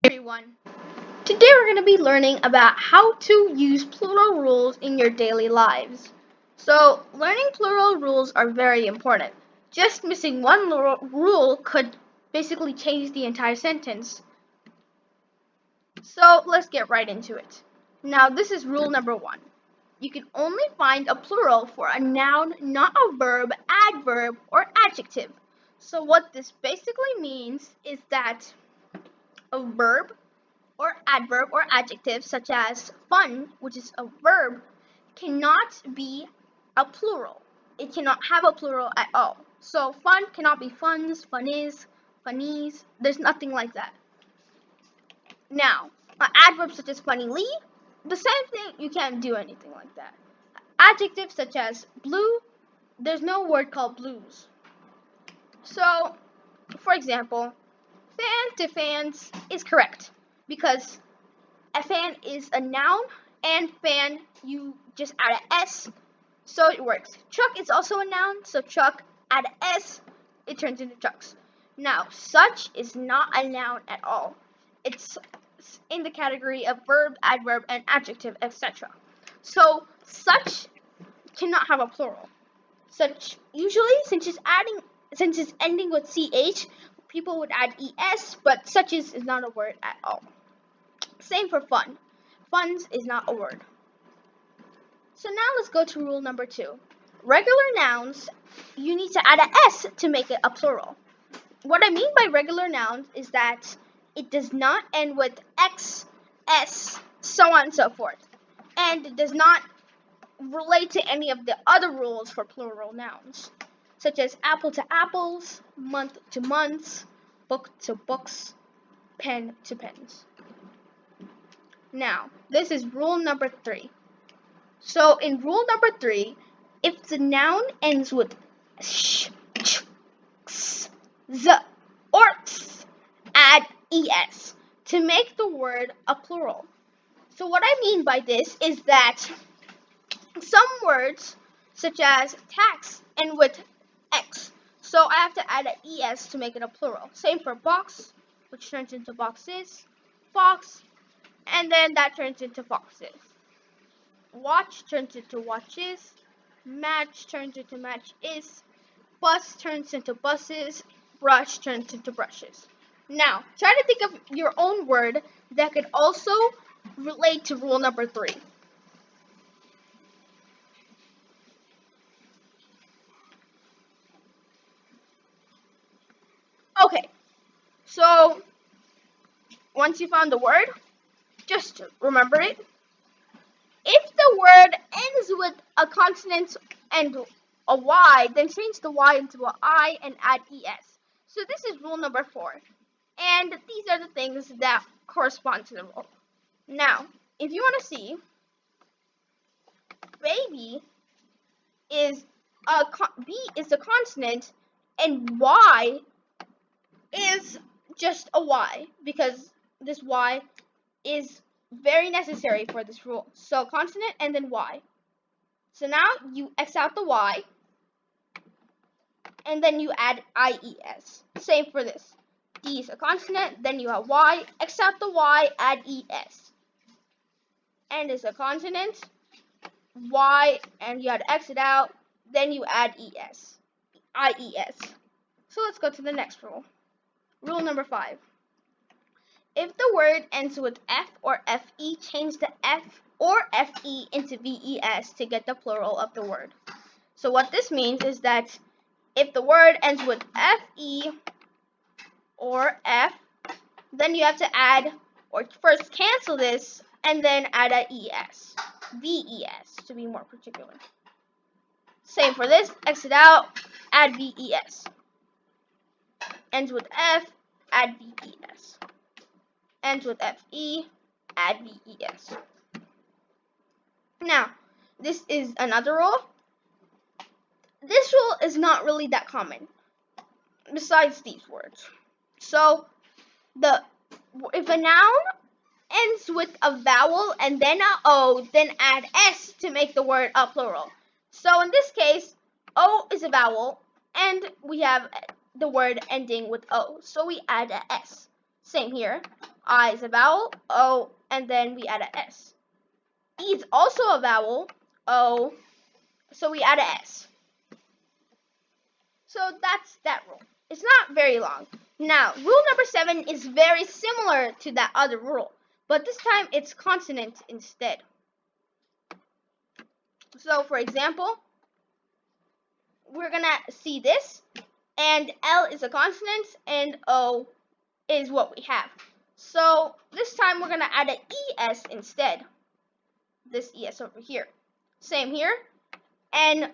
Everyone. Today we're going to be learning about how to use plural rules in your daily lives. So, learning plural rules are very important. Just missing one rule could basically change the entire sentence. So, let's get right into it. Now, this is rule number 1. You can only find a plural for a noun, not a verb, adverb, or adjective. So, what this basically means is that a verb or adverb or adjective such as fun, which is a verb, cannot be a plural. It cannot have a plural at all. So fun cannot be funs, funnies, funnies. There's nothing like that. Now, an adverb such as funnily, the same thing, you can't do anything like that. Adjectives such as blue, there's no word called blues. So, for example, fan to fans is correct because a fan is a noun, and fan, you just add an S, so it works. Truck is also a noun, so truck, add an S, it turns into trucks. Now, such is not a noun at all. It's in the category of verb, adverb, and adjective, etc. So, such cannot have a plural. Such, usually, since it's ending with CH, people would add ES, but such is not a word at all. Same for fun. Funds is not a word. So now let's go to rule number 2. Regular nouns, you need to add an S to make it a plural. What I mean by regular nouns is that it does not end with X, S, so on and so forth. And it does not relate to any of the other rules for plural nouns, such as apple to apples, month to months, book to books, pen to pens. Now, this is rule number 3. So in rule number 3, if the noun ends with sh, ch, x, z, or ts, add es to make the word a plural. So what I mean by this is that some words, such as tax, end with x. So I have to add an es to make it a plural. Same for box, which turns into boxes, fox, and then that turns into foxes. Watch turns into watches, match turns into matches, bus turns into buses, brush turns into brushes. Now, try to think of your own word that could also relate to rule number 3. Okay, so once you found the word, just remember it. If the word ends with a consonant and a Y, then change the Y into an I and add ES. So this is rule number 4. And these are the things that correspond to the rule. Now, if you want to see, baby is B is a consonant and Y is just a Y because this Y is very necessary for this rule. So consonant and then Y. So now you X out the Y and then you add IES. Same for this. D is a consonant, then you have Y, X out the Y, add ES. N is a consonant, Y, and you had to X it out, then you add ES. IES. So let's go to the next rule. Rule number 5. If the word ends with F or FE, change the F or FE into VES to get the plural of the word. So what this means is that if the word ends with FE or F, then you have to add, or first cancel this, and then add a ES. VES, to be more particular. Same for this, X it out, add VES. Ends with F, add VES. Ends with FE, add VES. Now, this is another rule. This rule is not really that common, besides these words. So, if a noun ends with a vowel and then a O, then add S to make the word a plural. So in this case, O is a vowel, and we have the word ending with O, so we add a S. Same here. I is a vowel, O, and then we add a S. E is also a vowel, O, so we add a S. So that's that rule. It's not very long. Now, rule number 7 is very similar to that other rule, but this time it's consonant instead. So, for example, we're gonna see this, and L is a consonant, and O is what we have. So, this time we're gonna add an ES instead. This ES over here. Same here. N,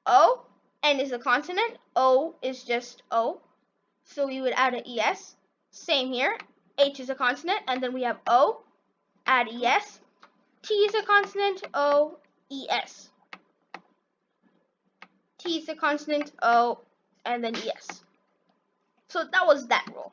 O. N is a consonant. O is just O. So we would add an ES. Same here. H is a consonant, and then we have O. Add ES. T is a consonant. O, ES. T is a consonant. O, and then ES. So that was that rule.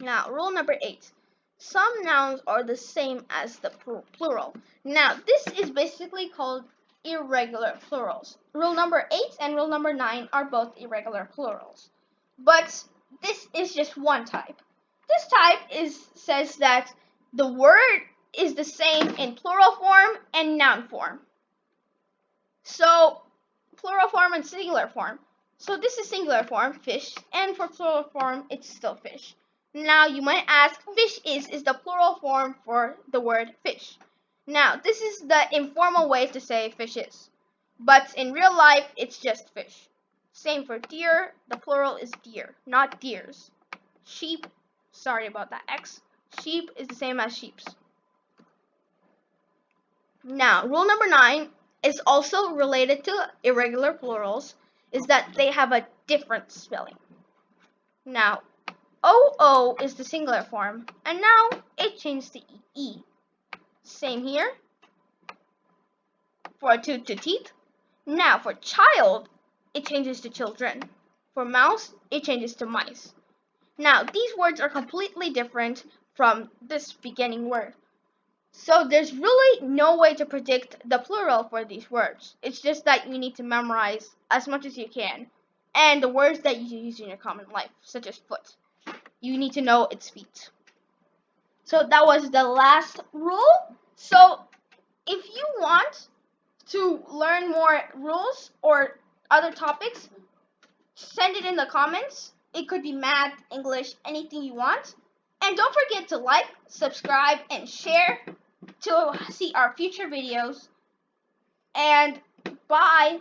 Now, rule number 8. Some nouns are the same as the plural. Now, this is basically called irregular plurals. Rule number 8 and rule number 9 are both irregular plurals. But this is just one type. This type says that the word is the same in plural form and noun form. So, plural form and singular form. So this is singular form, fish, and for plural form, it's still fish. Now, you might ask, fish is the plural form for the word fish. Now, this is the informal way to say fish is. But in real life, it's just fish. Same for deer, the plural is deer, not deers. Sheep, sorry about that X. Sheep is the same as sheeps. Now, rule number 9 is also related to irregular plurals, is that they have a different spelling. Now, OO is the singular form, and now it changed to EE. Same here for a tooth to teeth. Now, for child, it changes to children. For mouse, it changes to mice. Now, these words are completely different from this beginning word. So there's really no way to predict the plural for these words. It's just that you need to memorize as much as you can. And the words that you use in your common life, such as foot. You need to know its feet. So that was the last rule. So if you want to learn more rules or other topics, send it in the comments. It could be math, English, anything you want. And don't forget to like, subscribe, and share to see our future videos. And bye.